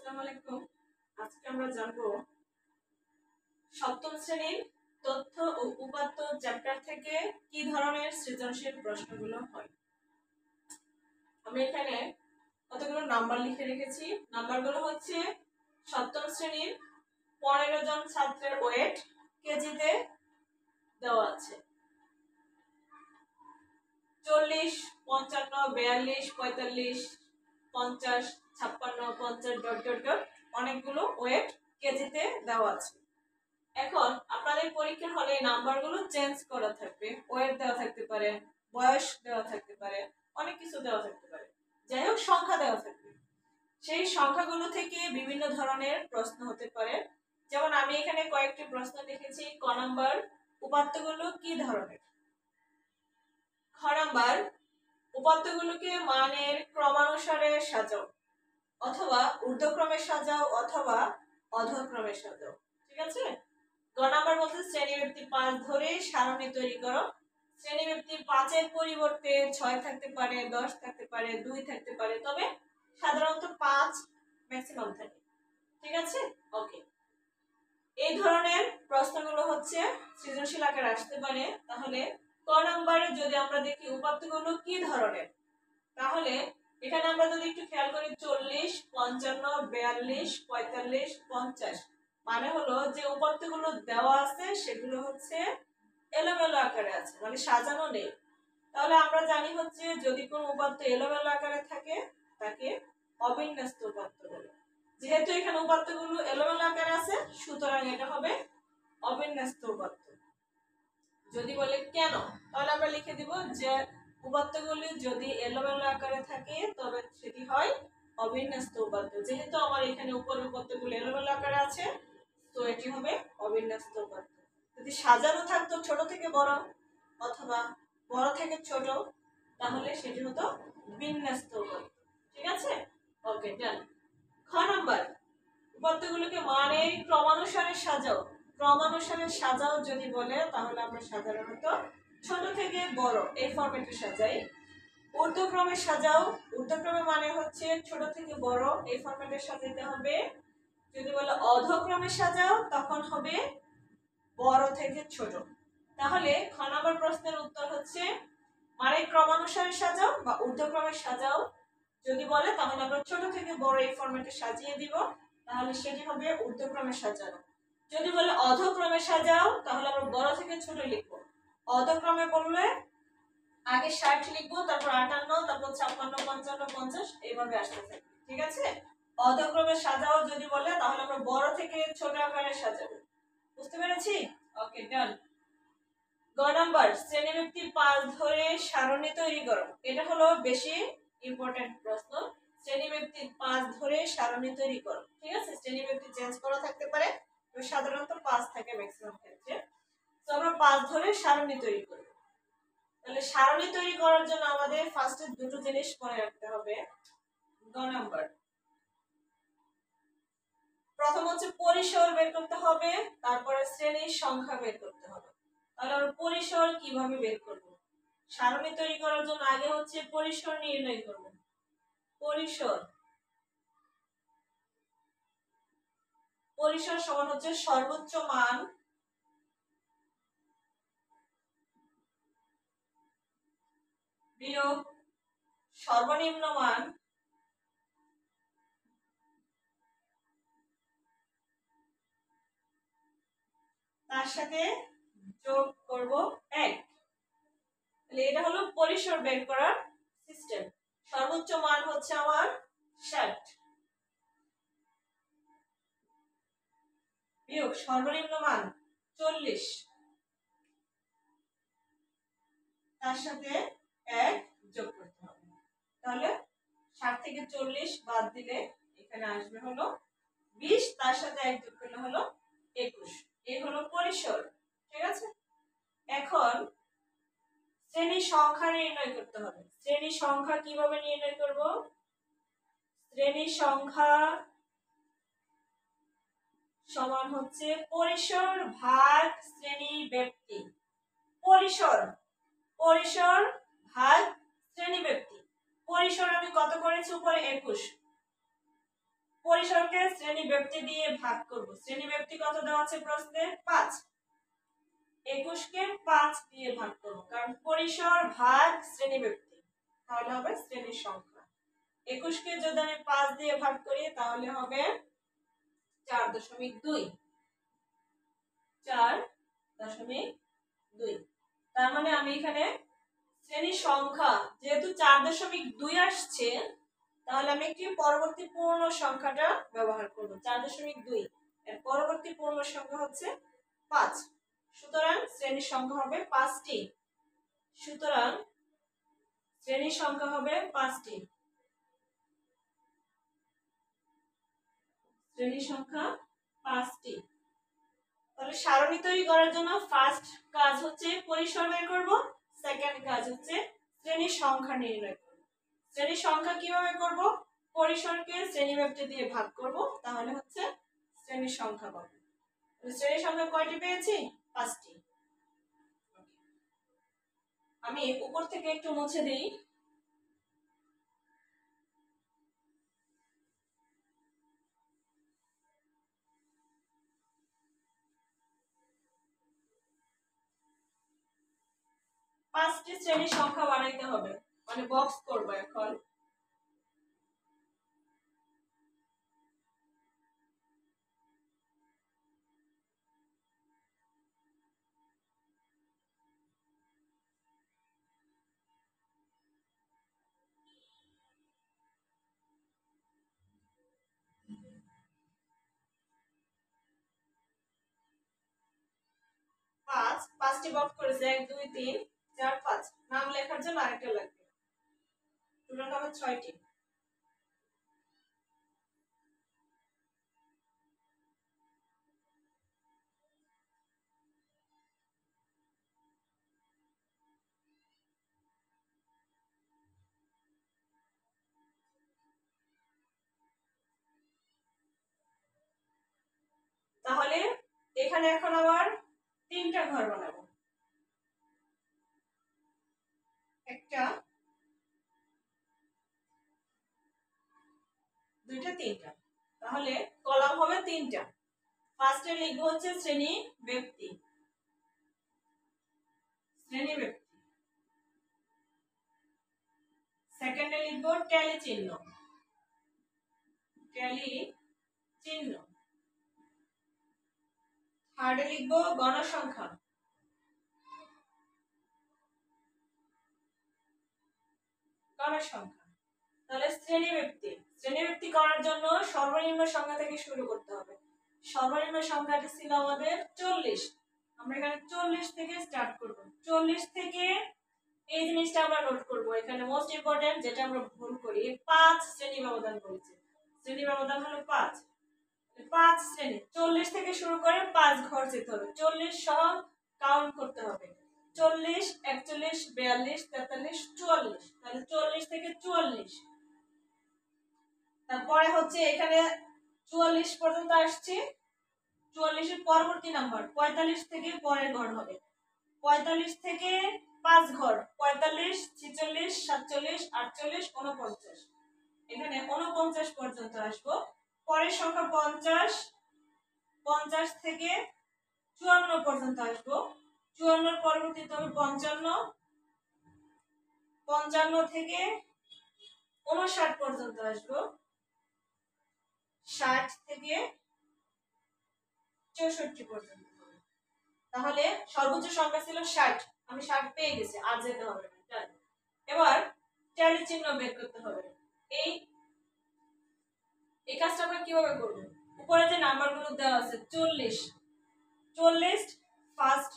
আসসালামু আলাইকুম। আজকে আমরা জানবো সপ্তম শ্রেণীর তথ্য ও উপাত্ত চ্যাপ্টার থেকে কি ধরনের সৃজনশীল প্রশ্নগুলো হয়। আমি এখানে কতগুলো নাম্বার লিখে রেখেছি। নাম্বারগুলো হচ্ছে সপ্তম শ্রেণীর 15 জন ছাত্রের ওয়েট কেজিতে দেওয়া আছে। 40, 55, 42, 45, 50, 56, 50 ... অনেকগুলো ওয়েট কেজিতে দেওয়া আছে। এখন আপনাদের পরীক্ষার হলে নাম্বারগুলো চেঞ্জ করা থাকবে, ওয়েট দেওয়া থাকতে পারে, বয়স দেওয়া থাকতে পারে, অনেক কিছু দেওয়া থাকতে পারে, যাই হোক সংখ্যা দেওয়া থাকবে। সেই সংখ্যাগুলো থেকে বিভিন্ন ধরনের প্রশ্ন হতে পারে। যেমন আমি এখানে কয়েকটি প্রশ্ন লিখেছি। ক নাম্বার, উপাত্তগুলো কি ধরনের? খ নাম্বার, উপাত্তগুলোকে মানের ক্রমানুসারে সাজাও, অথবা ঊর্ধ্বক্রমে সাজাও অথবা অধঃক্রমে সাজাও। ঠিক আছে। গ নাম্বার বলছে শ্রেণীব্যক্তি 5 ধরে সারণী তৈরি করো। শ্রেণীব্যক্তি 5 এর পরিবর্তে 6 থাকতে পারে, 10 থাকতে পারে, 2 থাকতে পারে, তবে সাধারণত 5 ম্যাক্সিমাম থাকে। ঠিক আছে। ওকে, এই ধরনের প্রশ্নগুলো হচ্ছে সৃজনশীল আকারে আসতে পারে। তাহলে ক নম্বরে যদি আমরা দেখি উপাত্তগুলো কি ধরনের, তাহলে এখানে আমরা যদি একটু খেয়াল করি 40, 55, 42, 45, 50, মানে হলো যে উপাত্তগুলো দেওয়া আছে সেগুলো হচ্ছে এলোমেলো আকারে আছে, মানে সাজানো নেই। তাহলে আমরা জানি হচ্ছে যদি কোনো উপাত্ত এলোমেলো আকারে থাকে তাকে অবিন্যস্ত উপাত্ত বলে। যেহেতু এখানে উপাত্তগুলো এলোমেলো আকারে আছে সুতরাং এটা হবে অবিন্যস্ত উপাত্ত। যদি বলে কেন, তাহলে আমরা লিখে দিব যে উপাত্তগুলি যদি এলোমেলো আকারে থাকে তবে সেটি হয় অবিন্যস্ত উপাত্ত। যেহেতু আমার এখানে উপরের উপাত্তগুলো এলোমেলো আকারে আছে তো এটি হবে অবিন্যস্ত উপাত্ত। যদি সাজানো থাকতো ছোট থেকে বড় অথবা বড় থেকে ছোট তাহলে সেটি হতো বিন্যস্ত উপাত্ত। ঠিক আছে। ওকে, ডান। খ নাম্বার, উপাত্তগুলোকে মানের ক্রমানুসারে সাজাও। ক্রমানুসারে সাজাও যদি বলে তাহলে আমরা সাধারণত ছোট থেকে বড় এই ফরম্যাটে সাজাই। ঊর্ধ্বক্রমে সাজাও, ঊর্ধ্বক্রমে মানে হচ্ছে ছোট থেকে বড় এই ফরম্যাটে সাজাইতে হবে। যদি বলে অধক্রমে সাজাও তখন হবে বড় থেকে ছোট। তাহলে খ নম্বর প্রশ্নের উত্তর হচ্ছে মানে ক্রমানুসারে সাজাও বা ঊর্ধ্বক্রমে সাজাও যদি বলে তাহলে আমরা ছোট থেকে বড় এই ফরম্যাটে সাজিয়ে দিব, তাহলে সেটি হবে ঊর্ধ্বক্রমে সাজানো। যদি বলে অধক্রমে সাজাও তাহলে আমরা বড় থেকে ছোট লিখবো। অধক্রমে বললে আগে 60 লিখবো, তারপর 58, তারপর 56, 55, 50 এইভাবে আসতে থাকবে। ঠিক আছে। অধক্রমে সাজাও যদি বলে তাহলে আমরা বড় থেকে ছোট আকারে সাজাবো। বুঝতে পেরেছি? ওকে, ডান। গ নাম্বার, শ্রেণীব্যক্তি 5 ধরে সারণী তৈরি করো। এটা হলো বেশি ইম্পর্টেন্ট প্রশ্ন। শ্রেণীব্যক্তি 5 ধরে সারণী তৈরি করো। ঠিক আছে। শ্রেণীব্যক্তি চেঞ্জ করা থাকতে পারে, তবে সাধারণত 5 থাকে ম্যাক্সিমাম ক্ষেত্রে। তো আমরা 5 ধরে সারণী তৈরি করব। তাহলে সারণী তৈরি করার জন্য আমাদের ফার্স্টে দুটো জিনিস মনে রাখতে হবে। গ নাম্বার, প্রথম হচ্ছে পরিসর বের করতে হবে, তারপরে শ্রেণীর সংখ্যা বের করতে হবে। তাহলে আমরা পরিসর কিভাবে বের করব? সারণী তৈরি করার জন্য আগে হচ্ছে পরিসর নির্ণয় করব। পরিসর, পরিসর সমান হচ্ছে সর্বোচ্চ মান বিয়োগ সর্বনিম্ন মান তার সাথে যোগ করব 1। তাহলে এটা হলো পরিসর বের করার সিস্টেম। সর্বোচ্চ মান হচ্ছে আমার 60 বিয়োগ সর্বনিম্ন মান 40, তার সাথে 1 যোগ করতে হবে। তাহলে 60 থেকে 40 বাদ দিলে এখানে আসবে হলো 20, তার সাথে 1 যোগ করলে হলো 21। এই হলো পরিসর। ঠিক আছে। এখন শ্রেণী সংখ্যা নির্ণয় করতে হবে। শ্রেণী সংখ্যা কিভাবে নির্ণয় করব? শ্রেণী সংখ্যা সমান হচ্ছে পরিসর ভাগ শ্রেণী ব্যক্তি। পরিসর, পরিসর ভাগ শ্রেণী ব্যক্তি। পরিসর আমি কত করেছি উপরে 21, পরিসরকে শ্রেণী ব্যক্তি দিয়ে ভাগ করব। শ্রেণী ব্যক্তি কত দেওয়া আছে প্রশ্নে? 5। 21 কে 5 দিয়ে ভাগ করব, কারণ পরিসর ভাগ শ্রেণী ব্যক্তি, তাহলে হবে শ্রেণীর সংখ্যা। 21 কে যদি আমি 5 দিয়ে ভাগ করি তাহলে হবে 4.2। 4.2। তার মানে আমি এখানে শ্রেণীর সংখ্যা যেহেতু 4.2 আসছে, তাহলে আমি একটি পরবর্তী পূর্ণ সংখ্যাটা ব্যবহার করব। 4.2 এর পরবর্তী পূর্ণ সংখ্যা হচ্ছে 5। সুতরাং শ্রেণীর সংখ্যা হবে 5টি। সুতরাং শ্রেণীর সংখ্যা হবে 5টি। শ্রেণীর সংখ্যা 5টি। তাহলে সারণী তৈরি করার জন্য ফার্স্ট কাজ হচ্ছে পরিসর বের করব, সেকেন্ড কাজ হচ্ছে শ্রেণীর সংখ্যা নির্ণয় করব। শ্রেণীর সংখ্যা কিভাবে করব? পরিসরকে শ্রেণী ব্যক্তি দিয়ে ভাগ করব, তাহলে হচ্ছে শ্রেণীর সংখ্যা পাবো। শ্রেণীর সংখ্যা কয়টি পেয়েছি? 5টি। আমি উপর থেকে একটু মুছে দিই। পাঁচটি শ্রেণীর সংখ্যা বানাইতে হবে, মানে বক্স করব এখন। পাঁচটি বক্স করেছে, 1 2 3 4 5। নাম লেখার জন্য আরেকটা লাগবে, টোটাল হবে 6টি। তাহলে এখানে এখন আবার 3টা ঘর বানাবো, একটা, দুইটা, তিনটা। তাহলে কলাম হবে 3টা। ফার্স্টে লিখবো হচ্ছে শ্রেণী ব্যক্তি, শ্রেণী ব্যক্তি। সেকেন্ডে লিখবো ট্যালি চিহ্ন, ট্যালি চিহ্ন। থার্ডে লিখবো গণসংখ্যা, গণসংখ্যা। তাহলে শ্রেণী ব্যক্তি, শ্রেণী ব্যক্তি করার জন্য সর্বনিম্ন সংখ্যা থেকে শুরু করতে হবে। সর্বনিম্ন সংখ্যাটি ছিল আমাদের 40। আমরা এখানে 40 থেকে স্টার্ট করব। 40 থেকে এই জিনিসটা আমরা নোট করব, এখানে মোস্ট ইম্পর্টেন্ট যেটা আমরা ভুল করি, 5 শ্রেণী ব্যবধান বলেছে। শ্রেণী ব্যবধান হলো 5। 5 শ্রেণী, 40 থেকে শুরু করে 5 ঘর যেতে হবে। 40 সহ কাউন্ট করতে হবে। 40 41 42 43 44। তাহলে 40 থেকে 44। তারপরে হচ্ছে এখানে 44 পর্যন্ত আসছে। 44 এর পরবর্তী নাম্বার 45 থেকে পরের ঘর হবে। 45 থেকে 5 ঘর, 45 46 47 48 49। এখানে 49 পর্যন্ত আসবো। পরের সংখ্যা 50। 50 থেকে 54 পর্যন্ত আসবো। 54 পরবর্তীতে হবে 55। 55 থেকে 59 পর্যন্ত আসবো। 60 থেকে 64 পর্যন্ত। তাহলে সর্বোচ্চ সংখ্যা ছিল 60। আমি 60 পেয়ে গেছি, আর যেতে হবে না। এবার ট্যালি চিহ্ন বের করতে হবে। এই কাজটা আমরা কিভাবে করব? উপরে যে নাম্বারগুলো দেওয়া আছে 40, 40 ফার্স্ট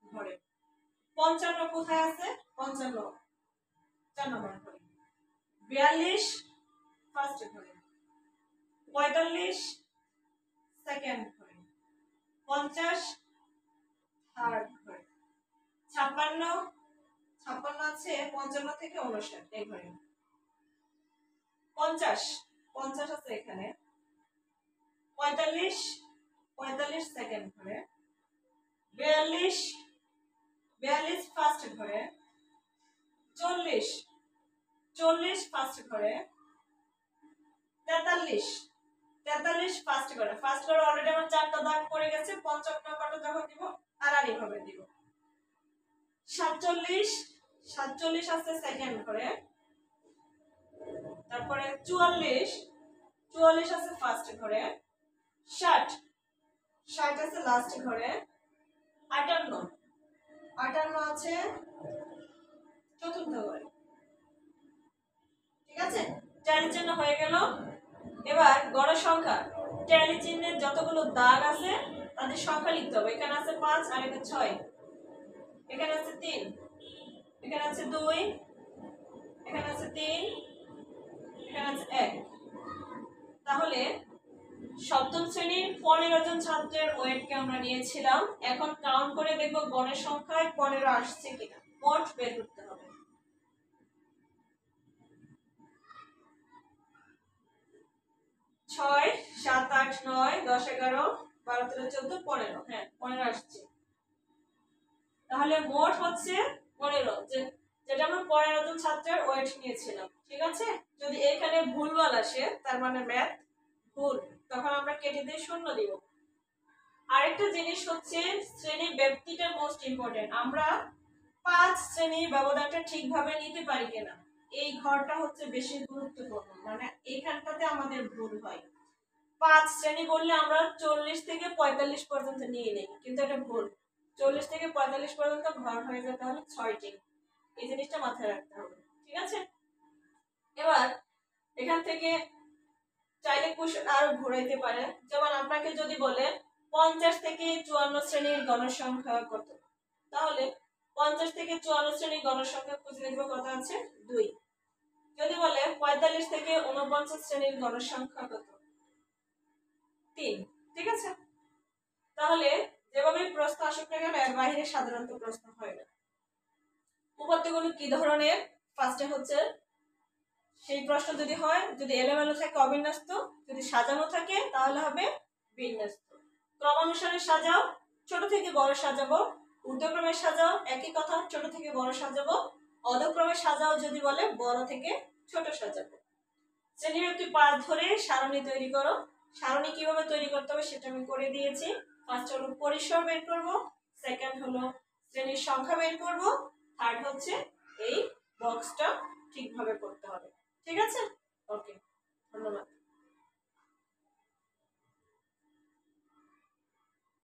ঘরে। 55 কোথায় আছে? 55 4 নম্বর ঘরে। 42 ফার্স্ট ঘরে। 45 সেকেন্ড ঘরে। 50 থার্ড ঘরে। 56 আছে 55 থেকে 59 এই ঘরে। 50 আছে এখানে। 45 সেকেন্ড ঘরে। 42 ফার্স্ট ঘরে। 40 ফার্স্ট ঘরে। 43 43 ফার্স্ট করে অলরেডি আমার 4টা দাগ পড়ে গেছে। 55 নাম্বারটা যখন দিব আর এইভাবে দিব। 47 আছে সেকেন্ড ঘরে, তারপরে 44 আছে ফার্স্ট ঘরে, 60 আছে লাস্ট ঘরে, 58 আছে চতুর্থ ঘরে। ঠিক আছে, ট্যালি চিহ্ন হয়ে গেল। এবার গড় সংখ্যা, ট্যালি চিহ্নের যতগুলো দাগ আছে তাদের সংখ্যা লিখতে হবে। এখানে আছে 5 আর এখানে 6, এখানে আছে 3, এখানে আছে 2, এখানে আছে 3, এখানে আছে 1। তাহলে সপ্তম শ্রেণীর 15 জন ছাত্রের ওয়েটকে আমরা নিয়েছিলাম। এখন কাউন্ট করে দেখব গড়ের সংখ্যায় 15 আসছে কিনা, মোট বের করতে হবে। 6 7 8 9 10 11 12 13 14 15, হ্যাঁ 15 আসছে। তাহলে মোট হচ্ছে 15, যেটা আমরা 15 জন ছাত্রের ওয়েট নিয়েছিলাম। ঠিক আছে, যদি এখানে ভুলভাল আসে তার মানে ম্যাথ ভুল, তখন আমরা কেটে দিয়ে শূন্য দিব। আরেকটা জিনিস হচ্ছে শ্রেণী ব্যক্তিটা মোস্ট ইম্পর্টেন্ট। আমরা 5 শ্রেণীর ব্যবধানটা ঠিকভাবে নিতে পারি কিনা, এই ঘরটা হচ্ছে বেশি গুরুত্বপূর্ণ। মানে এইখানটাতে আমাদের ভুল হয়। 5 শ্রেণী বললে আমরা 40 থেকে 45 পর্যন্ত নিয়ে নেই, কিন্তু এটা ভুল। 40 থেকে 45 পর্যন্ত ঘর হয়ে যেতে হবে 6টি। এই জিনিসটা মাথায় রাখতে হবে। ঠিক আছে, এবার এখান থেকে চাইলে কোশ্চেন আরো ঘুরাইতে পারে। যেমন আপনাকে যদি বলে 50 থেকে 54 শ্রেণীর গণসংখ্যা কত, তাহলে 50 থেকে 54 শ্রেণীর গণসংখ্যা খুঁজে দেখব কত আছে, 2। যদি বলে 45 থেকে 49 শ্রেণীর গণসংখ্যা কত, 3। ঠিক আছে, তাহলে যেভাবে প্রশ্ন আসুক না কেন এর বাইরে সাধারণত প্রশ্ন হয় না। উপাত্তগুলো কি ধরনের, ফার্স্টে হচ্ছে সেই প্রশ্ন যদি হয়, যদি এলোমেলো থাকে অবিন্যস্ত, যদি সাজানো থাকে তাহলে হবে বিন্যস্ত। ক্রমানুসারে সাজাও, ছোট থেকে বড় সাজাবো। ঊর্ধ্বক্রমে সাজাও, একই কথা, ছোট থেকে বড় সাজাবো। অধক্রমে সাজাও যদি বলে বড় থেকে ছোট সাজাবো। শ্রেণীর একটি পাঠ ধরে সারণী তৈরি করো। সারণী কিভাবে তৈরি করতে হবে সেটা আমি করে দিয়েছি। ফার্স্ট হলো পরিসর বের করব, সেকেন্ড হলো শ্রেণীর সংখ্যা বের করব, থার্ড হচ্ছে এই বক্সটা ঠিকভাবে করতে হবে। ঠিক আছে, ওকে, ধন্যবাদ।